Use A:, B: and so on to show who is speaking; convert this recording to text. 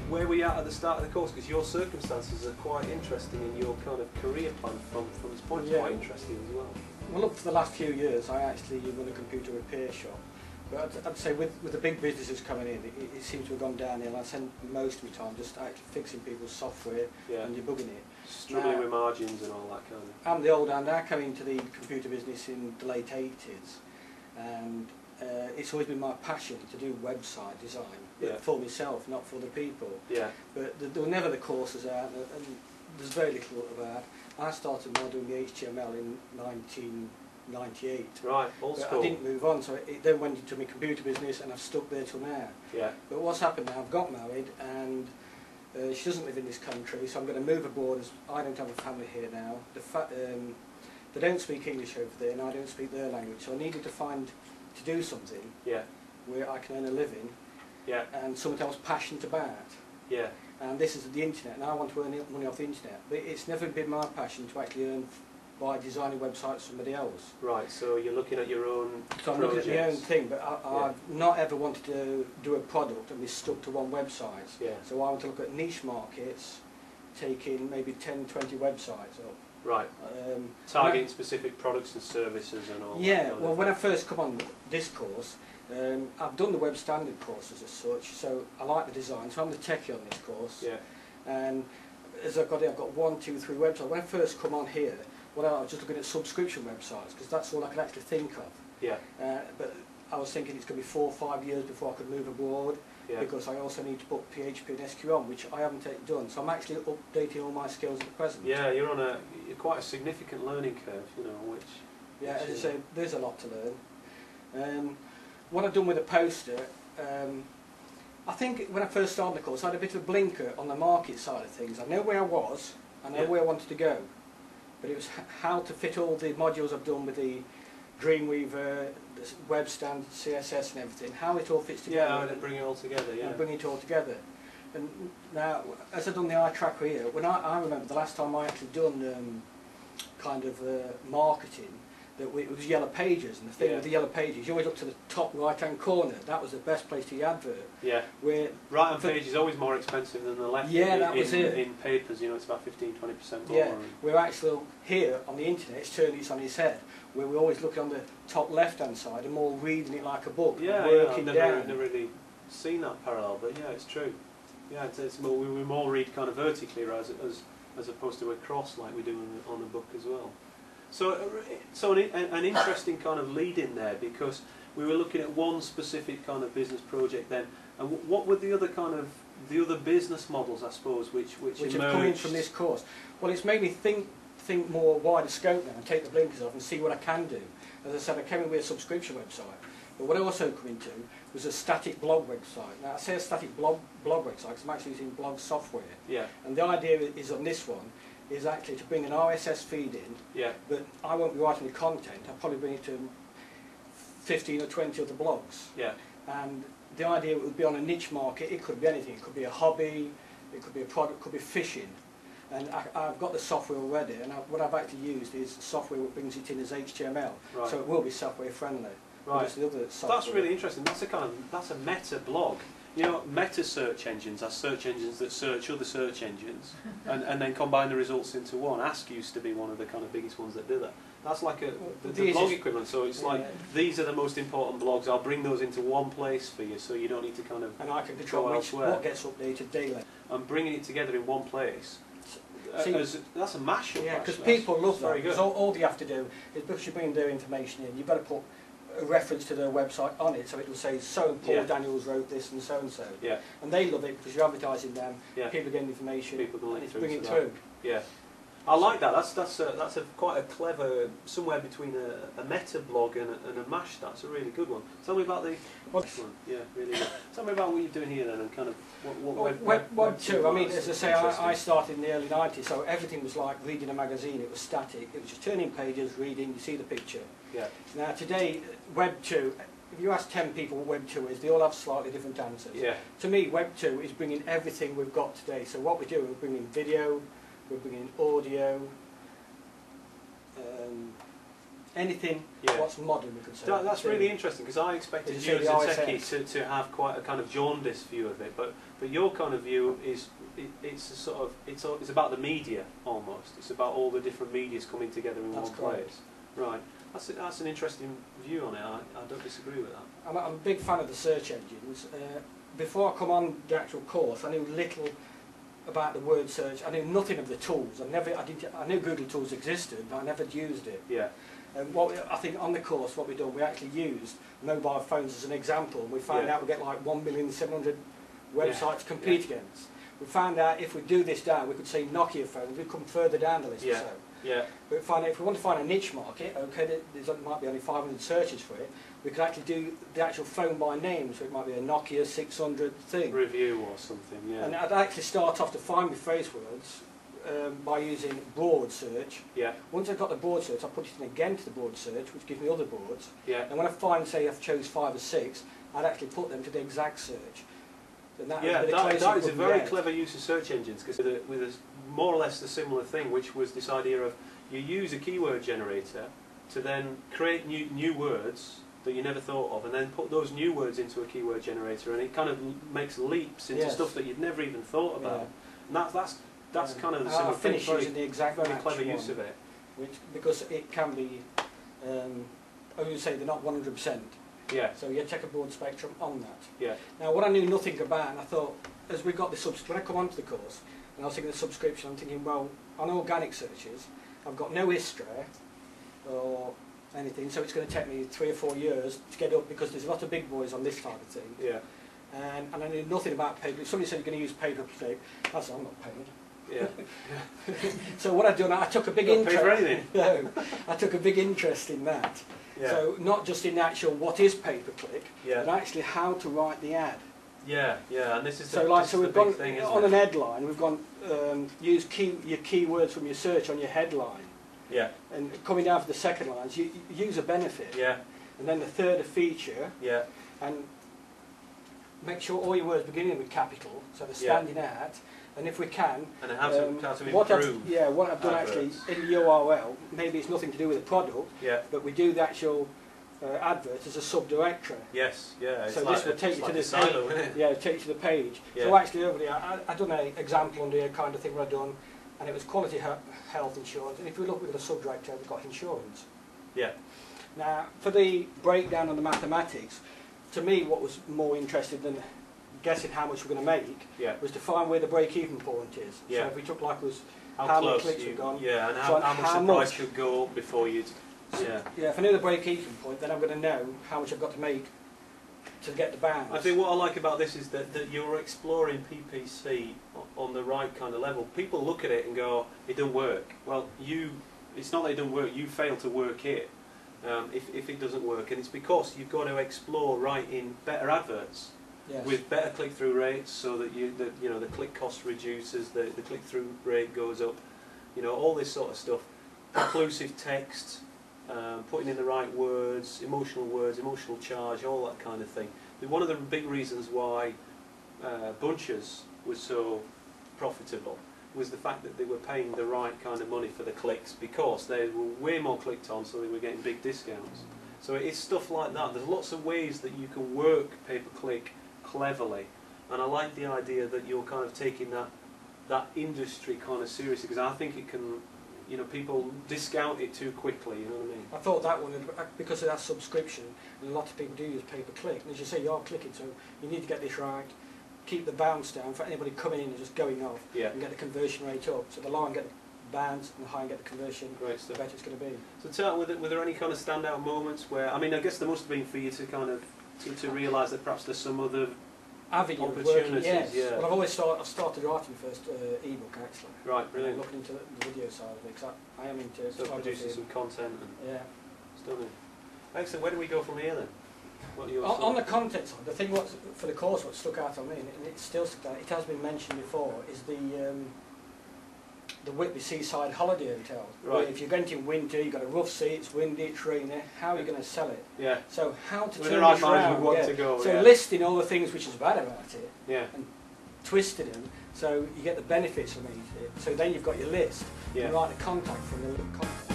A: where were you at the start of the course? Because your circumstances are quite interesting, and your kind of career plan from this point is quite interesting as well.
B: Well, look, for the last few years, I actually run a computer repair shop. But I'd say with the big businesses coming in, it seems to have gone downhill. I spend most of my time just actually fixing people's software and debugging it.
A: Struggling with margins and all that kind of...
B: I'm the old hand. I came into the computer business in the late 80s, and it's always been my passion to do website design for myself, not for the people.
A: Yeah.
B: But there were never the courses out, and there's very little about. I started doing the HTML in 1998.
A: Right, old school.
B: I didn't move on, so it then went into my computer business, and I've stuck there till now.
A: Yeah.
B: But what's happened now, I've got married, and she doesn't live in this country, so I'm going to move abroad, as I don't have a family here now. They don't speak English over there, and I don't speak their language, so I needed to do something where I can earn a living, and something I was passionate about.
A: Yeah.
B: And this is the internet, and I want to earn money off the internet. But it's never been my passion to actually earn by designing websites for somebody else.
A: Right, so you're looking at your own
B: So I'm looking at my own thing, but I've not ever wanted to do a product and be stuck to one website.
A: Yeah.
B: So I want to look at niche markets, taking maybe 10, 20 websites up.
A: Right. Targeting specific products and services and all.
B: Yeah, well, when I first come on this course, I've done the web standard courses as such, so I like the design, so I'm the techie on this course.
A: Yeah.
B: And as I've got 1, 2, 3 websites. When I first come on here, I was just looking at subscription websites, because that's all I could actually think of.
A: Yeah.
B: But I was thinking it's going to be 4 or 5 years before I could move abroad, because I also need to put PHP and SQL on, which I haven't done. So I'm actually updating all my skills at present.
A: Yeah, you're on you're quite a significant learning curve, you know, which...
B: Yeah, as I say, there's a lot to learn. What I've done with a poster, I think when I first started the course, I had a bit of a blinker on the market side of things. I know where I was, I know where I wanted to go, but it was how to fit all the modules I've done with the Dreamweaver, the web standard, CSS and everything, how it all fits together.
A: Yeah, how to bring it all together, yeah.
B: And bring it all together. And now, as I've done the eye tracker here, when I remember the last time I actually done marketing, that it was Yellow Pages, and the thing with the Yellow Pages, you always look to the top right-hand corner. That was the best place to your advert.
A: Yeah.
B: Where
A: right-hand page is always more expensive than the left.
B: Yeah, that was it.
A: In papers, you know, it's about 15–20% more.
B: Yeah. We're actually here on the internet. It's turned this on its head. Where we're always looking on the top left-hand side and more reading it like a book.
A: Yeah,
B: working
A: I've never really seen that parallel, but yeah, it's true. Yeah, it's more, we more read kind of vertically as opposed to across like we do on a book as well. So an interesting kind of lead in there, because we were looking at one specific kind of business project then, and what were the other business models, I suppose, which
B: have come in from this course? Well, it's made me think more wider scope now and take the blinkers off and see what I can do. As I said, I came in with a subscription website, but what I also come into was a static blog website. Now I say a static blog website because I'm actually using blog software. Yeah. And the idea is on this one is actually to bring an RSS feed in. Yeah. But I won't be writing the content. I'll probably bring it to 15 or 20 other blogs. Yeah. And the idea would be on a niche market. It could be anything. It could be a hobby. It could be a product. It could be fishing. And I've got the software already. And what I've actually used is software that brings it in as HTML. Right. So it will be software friendly. Right. The other that's really interesting. That's a meta blog. You know, meta search engines are search engines that search other search engines and then combine the results into one. Ask used to be one of the kind of biggest ones that do that. That's like the blog equivalent. So it's like, these are the most important blogs. I'll bring those into one place for you, so you don't need to kind of and I can control what gets updated daily. And bringing it together in one place. See, that's a mashup. Yeah, because people love that. Because all you have to do is, because you're bringing their information in, you've got to put a reference to their website on it, so it will say Paul Daniels wrote this and so and so. Yeah. And they love it because you're advertising them. Yeah. People are getting information. People can it's bringing it through. Yeah. I like that. That's quite a clever, somewhere between a meta blog and a mash. That's a really good one. Tell me about the one. Yeah, really good. Tell me about what you're doing here then, and kind of what web 2. I mean, as I say, I started in the early 90s, so everything was like reading a magazine. It was static. It was just turning pages, reading. You see the picture. Yeah. Now today, Web 2. If you ask 10 people what Web 2 is, they all have slightly different answers. Yeah. To me, Web 2 is bringing everything we've got today. So what we do, we're bringing video. We're bringing audio, anything
A: Yeah.
B: what's modern, we could say.
A: That's really interesting, because I expected
B: Did
A: you
B: you
A: as
B: see
A: a
B: the
A: techie to have quite a kind of jaundiced view of it, but your kind of view is it's a sort of it's about the media almost. It's about all the different medias coming together in
B: That's
A: one
B: correct.
A: place. Right. That's an interesting view on it. I don't disagree with that.
B: I'm a big fan of the search engines. Before I come on the actual course, I knew little about the word search. I knew nothing of the tools. I knew Google Tools existed, but I never used it.
A: Yeah.
B: And I think on the course, what we've done, we actually used mobile phones as an example. And we found out we get like 1,700,000 websites to compete against. We found out if we do this down, we could say Nokia phones. We'd come further down the list.
A: Yeah.
B: So.
A: Yeah.
B: But if we want to find a niche market, okay, there might be only 500 searches for it. We could actually do the actual phone by name, so it might be a Nokia 600 thing.
A: Review or something, yeah.
B: And I'd actually start off to find my phrase words by using broad search.
A: Yeah.
B: Once I've got the broad search, I put it in again to the broad search, which gives me other boards.
A: Yeah.
B: And when I find, say, I've chose 5 or 6, I'd actually put them to the exact search. And that
A: that is a very clever use of search engines, because with a more or less the similar thing, which was this idea of you use a keyword generator to then create new words that you never thought of, and then put those new words into a keyword generator, and it kind of makes leaps into stuff that you'd never even thought about.
B: Yeah.
A: And that's kind of the similar thing.
B: Finish using the exact
A: very clever use of it.
B: Because it can be, I would say they're not 100%.
A: Yeah.
B: So you take a broad spectrum on that.
A: Yeah.
B: Now, what I knew nothing about, and I thought, as we got the when I come onto the course, and I was thinking of the subscription, I'm thinking, well, on organic searches, I've got no history or anything, so it's going to take me 3 or 4 years to get up, because there's a lot of big boys on this type of thing.
A: Yeah.
B: And I knew nothing about pay. If somebody said you're going to use pay-per-click, I said, I'm not paid.
A: Yeah.
B: So what I done, I took a big interest.
A: Pay for anything.
B: No, I took a big interest in that.
A: Yeah.
B: So not just in the actual what is pay-per-click,
A: Yeah.
B: but actually how to write the ad.
A: Yeah, yeah, and this is
B: So we've gone on an headline. We've gone use your keywords from your search on your headline.
A: Yeah.
B: And coming down for the second lines, you use a benefit.
A: Yeah.
B: And then the third, a feature.
A: Yeah.
B: And make sure all your words beginning with capital, so they're standing out. And if we can,
A: and how to improve.
B: what I've done
A: adverts.
B: actually in the URL, maybe it's nothing to do with the product,
A: Yeah.
B: but we do the actual advert as a subdirectory.
A: Yes, yeah. It's
B: So
A: like
B: this will take you to the
A: silo,
B: page.
A: isn't it?
B: Yeah, take you to the page.
A: Yeah.
B: So actually, I done an example under here, kind of thing what I've done, and it was quality health insurance. And if we look at the subdirectory, we've got insurance.
A: Yeah.
B: Now, for the breakdown on the mathematics, to me, what was more interesting than guessing how much we're going to make was to find where the break-even point is.
A: Yeah.
B: So if we took like was
A: how
B: many
A: close
B: clicks we've gone.
A: Yeah, and
B: so
A: how much the price should go up before you'd. Yeah.
B: Yeah, if I know the break-even point, then I'm going to know how much I've got to make to get the bounds.
A: I think what I like about this is that you're exploring PPC on the right kind of level. People look at it and go, it doesn't work. Well, it's not that it doesn't work, you fail to work it if it doesn't work. And it's because you've got to explore writing better adverts.
B: Yes.
A: With better click-through rates, so that the click cost reduces, the click-through rate goes up, all this sort of stuff. Inclusive text, putting in the right words, emotional charge, all that kind of thing. One of the big reasons why Bunches was so profitable was the fact that they were paying the right kind of money for the clicks, because they were way more clicked on, so they were getting big discounts. So it's stuff like that. There's lots of ways that you can work pay-per-click cleverly, and I like the idea that you're kind of taking that industry kind of seriously, because I think it can, people discount it too quickly, you know what I mean?
B: I thought that one, because of that subscription, and a lot of people do use pay-per-click, and as you say, you are clicking, so you need to get this right, keep the bounce down for anybody coming in and just going off, and get the conversion rate up, so the lower and get the bounce, and the higher and get the conversion, the better it's going to be.
A: So were there any kind of standout moments where, I mean, I guess there must have been for you to kind of to realise that perhaps there's some other
B: avenue
A: opportunities.
B: Yes.
A: Yeah.
B: Well, I've started writing the first ebook actually.
A: Right, brilliant.
B: Looking into the video side of it, because I am into
A: producing some content. And stunning. Excellent. Where do we go from here then? What are your
B: on the content side, the thing for the course what stuck out on me, and it still stuck out, it has been mentioned before, is the Whitby Seaside Holiday Hotel.
A: Right.
B: Where if you're going in winter, you've got a rough sea, it's windy, it's rainy, how are you going to sell it?
A: Yeah.
B: So how to
A: with
B: turn
A: the right
B: this
A: mind
B: around.
A: we want to go.
B: So listing all the things which is bad about it, and twisting them, so you get the benefits from it. So then you've got your list, and write the contact from the contact.